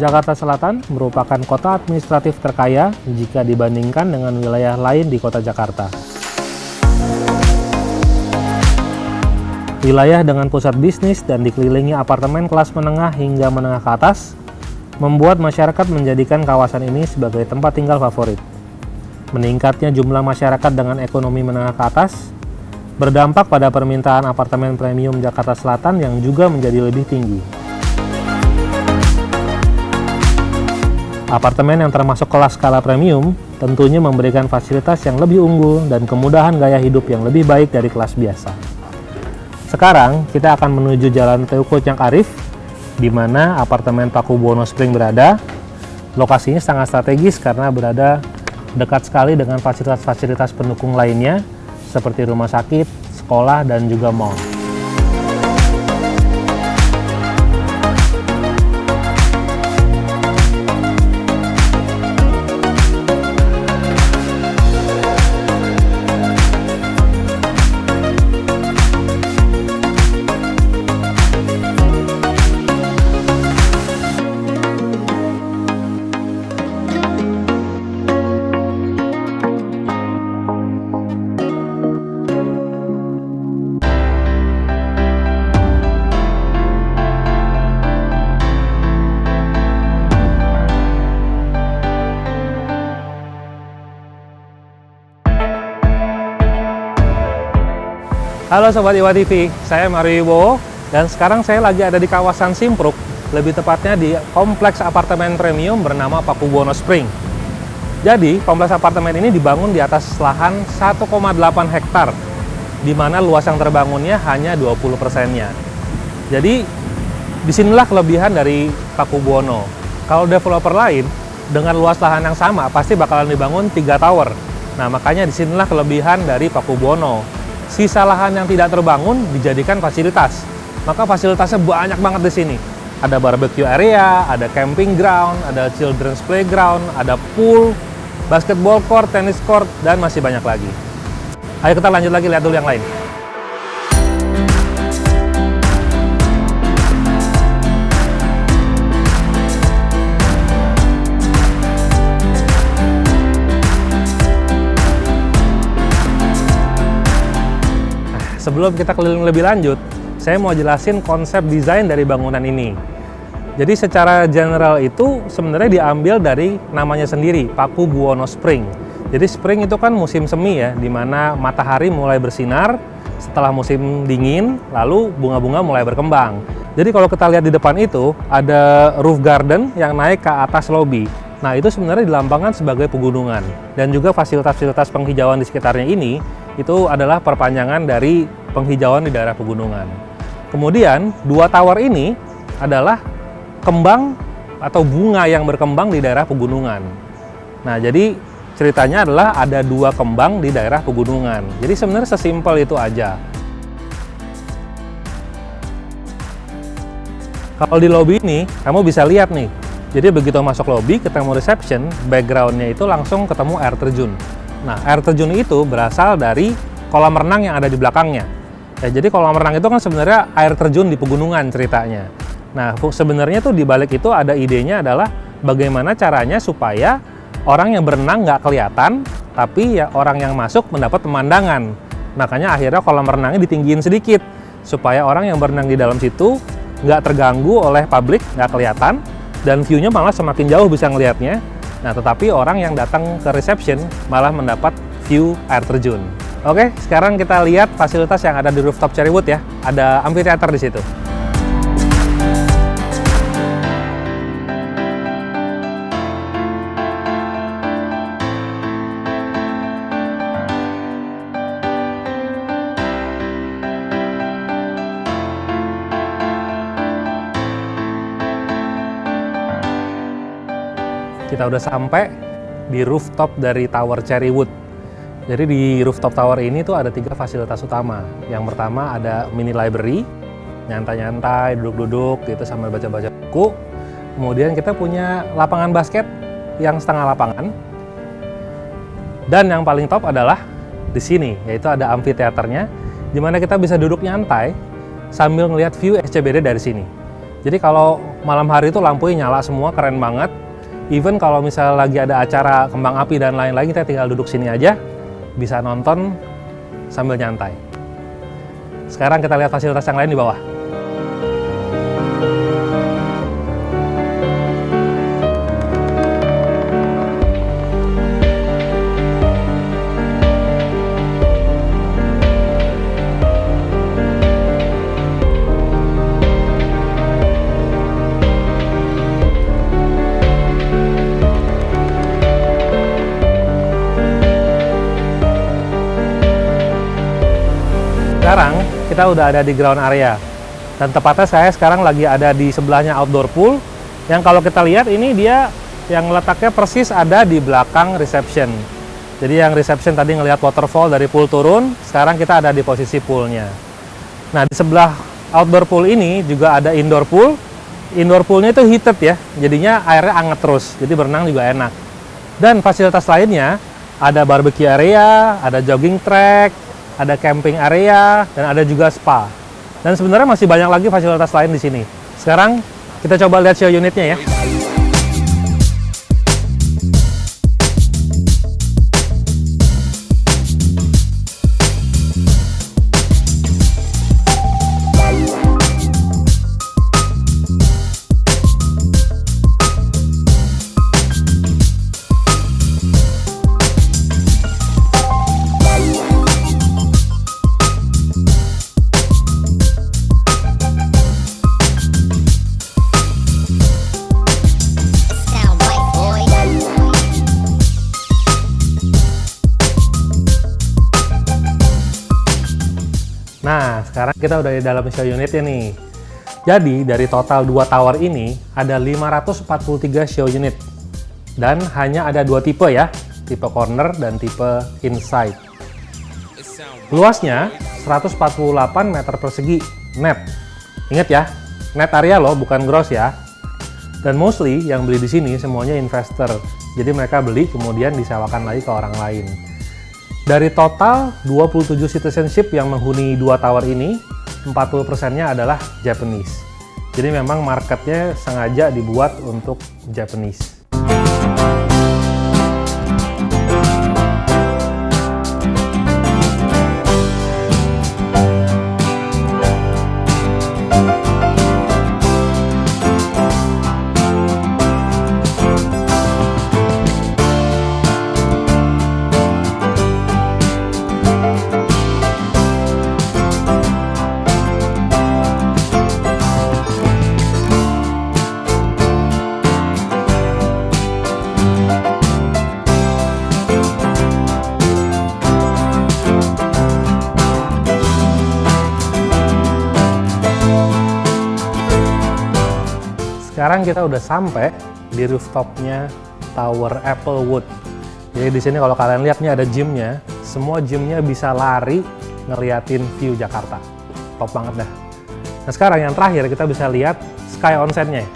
Jakarta Selatan merupakan kota administratif terkaya jika dibandingkan dengan wilayah lain di kota Jakarta. Wilayah dengan pusat bisnis dan dikelilingi apartemen kelas menengah hingga menengah ke atas, membuat masyarakat menjadikan kawasan ini sebagai tempat tinggal favorit. Meningkatnya jumlah masyarakat dengan ekonomi menengah ke atas, berdampak pada permintaan apartemen premium Jakarta Selatan yang juga menjadi lebih tinggi. Apartemen yang termasuk kelas skala premium tentunya memberikan fasilitas yang lebih unggul dan kemudahan gaya hidup yang lebih baik dari kelas biasa. Sekarang, kita akan menuju Jalan Teuku Tjang Arif, di mana apartemen Pakubuwono Spring berada. Lokasinya sangat strategis karena berada dekat sekali dengan fasilitas-fasilitas pendukung lainnya, seperti rumah sakit, sekolah, dan juga mall. Halo Sobat Iwa TV, saya Mario Wibowo dan sekarang saya lagi ada di kawasan Simpruk, lebih tepatnya di kompleks apartemen premium bernama Pakubuwono Spring. Jadi, kompleks apartemen ini dibangun di atas lahan 1,8 hektar, di mana luas yang terbangunnya hanya 20%-nya. Jadi, disinilah kelebihan dari Pakubuwono. Kalau developer lain, dengan luas lahan yang sama, pasti bakalan dibangun 3 tower. Nah, makanya disinilah kelebihan dari Pakubuwono. Sisa lahan yang tidak terbangun dijadikan fasilitas. Maka fasilitasnya banyak banget di sini. Ada barbecue area, ada camping ground, ada children's playground, ada pool, basketball court, tennis court, dan masih banyak lagi. Ayo kita lanjut lagi, lihat dulu yang lain. Sebelum kita keliling lebih lanjut, saya mau jelasin konsep desain dari bangunan ini. Jadi secara general itu sebenarnya diambil dari namanya sendiri, Pakubuwono Spring. Jadi spring itu kan musim semi ya, di mana matahari mulai bersinar setelah musim dingin, lalu bunga-bunga mulai berkembang. Jadi kalau kita lihat di depan itu, ada roof garden yang naik ke atas lobi. Nah itu sebenarnya dilambangkan sebagai pegunungan. Dan juga fasilitas-fasilitas penghijauan di sekitarnya ini, itu adalah perpanjangan dari penghijauan di daerah pegunungan. Kemudian, 2 tower ini adalah kembang atau bunga yang berkembang di daerah pegunungan. Nah, jadi ceritanya adalah ada 2 kembang di daerah pegunungan. Jadi sebenarnya sesimpel itu aja. Kalau di lobby ini, kamu bisa lihat nih. Jadi begitu masuk lobby, ketemu reception, background-nya itu langsung ketemu air terjun. Nah, air terjun itu berasal dari kolam renang yang ada di belakangnya. Ya, jadi kolam renang itu kan sebenarnya air terjun di pegunungan ceritanya. Nah, sebenarnya tuh di balik itu ada idenya adalah bagaimana caranya supaya orang yang berenang nggak kelihatan, tapi ya orang yang masuk mendapat pemandangan. Makanya akhirnya kolam renangnya ditinggiin sedikit, supaya orang yang berenang di dalam situ nggak terganggu oleh publik, nggak kelihatan, dan view-nya malah semakin jauh bisa ngelihatnya. Nah, tetapi orang yang datang ke reception malah mendapat view air terjun. Oke, sekarang kita lihat fasilitas yang ada di rooftop Cherrywood ya. Ada amphitheater di situ. Kita udah sampai di rooftop dari Tower Cherrywood. Jadi di rooftop tower ini tuh ada 3 fasilitas utama. Yang pertama ada mini library, nyantai-nyantai, duduk-duduk gitu sambil baca-baca buku. Kemudian kita punya lapangan basket yang setengah lapangan. Dan yang paling top adalah di sini, yaitu ada amphitheaternya, di mana kita bisa duduk nyantai sambil ngelihat view SCBD dari sini. Jadi kalau malam hari itu lampunya nyala semua, keren banget. Even kalau misalnya lagi ada acara kembang api dan lain-lain, kita tinggal duduk sini aja, bisa nonton sambil nyantai. Sekarang kita lihat fasilitas yang lain di bawah. Sekarang kita udah ada di ground area, dan tepatnya saya sekarang lagi ada di sebelahnya outdoor pool, yang kalau kita lihat ini dia yang letaknya persis ada di belakang reception. Jadi yang reception tadi ngelihat waterfall dari pool turun, sekarang kita ada di posisi poolnya. Nah, di sebelah outdoor pool ini juga ada indoor pool. Indoor poolnya itu heated ya, jadinya airnya hangat terus, jadi berenang juga enak. Dan fasilitas lainnya ada barbecue area, ada jogging track, ada camping area, dan ada juga spa. Dan sebenarnya masih banyak lagi fasilitas lain di sini. Sekarang kita coba lihat show unitnya ya. Nah, sekarang kita udah di dalam show unitnya nih. Jadi, dari total 2 tower ini, ada 543 show unit. Dan hanya ada 2 tipe ya, tipe corner dan tipe inside. Luasnya 148 meter persegi net. Ingat ya, net area loh, bukan gross ya. Dan mostly yang beli di sini semuanya investor. Jadi mereka beli kemudian disewakan lagi ke orang lain. Dari total 27 citizenship yang menghuni 2 tower ini, 40%-nya adalah Japanese. Jadi memang marketnya sengaja dibuat untuk Japanese. Sekarang kita udah sampai di rooftopnya Tower Applewood. Jadi di sini kalau kalian lihat nih ada gymnya, semua gymnya bisa lari ngeliatin view Jakarta. Top banget dah. Nah sekarang yang terakhir kita bisa lihat sky onsen-nya.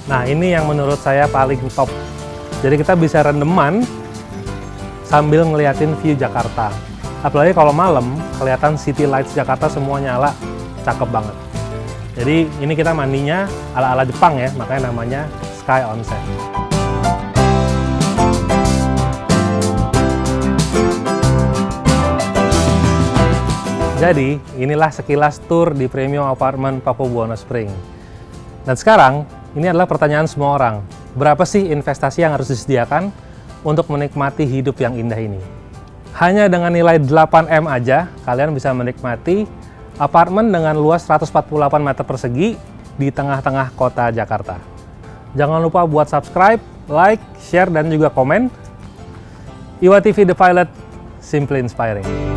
Nah ini yang menurut saya paling top. Jadi kita bisa rendeman sambil ngeliatin view Jakarta. Apalagi kalau malam kelihatan city lights Jakarta semua nyala, cakep banget. Jadi ini kita mandinya ala-ala Jepang ya, makanya namanya Sky Onsen. Jadi inilah sekilas tour di Premium Apartment Pakubuwono Spring. Dan sekarang ini adalah pertanyaan semua orang. Berapa sih investasi yang harus disediakan untuk menikmati hidup yang indah ini? Hanya dengan nilai 8M aja, kalian bisa menikmati apartemen dengan luas 148 meter persegi di tengah-tengah kota Jakarta. Jangan lupa buat subscribe, like, share, dan juga komen. Iwa TV The Pilot, simply inspiring.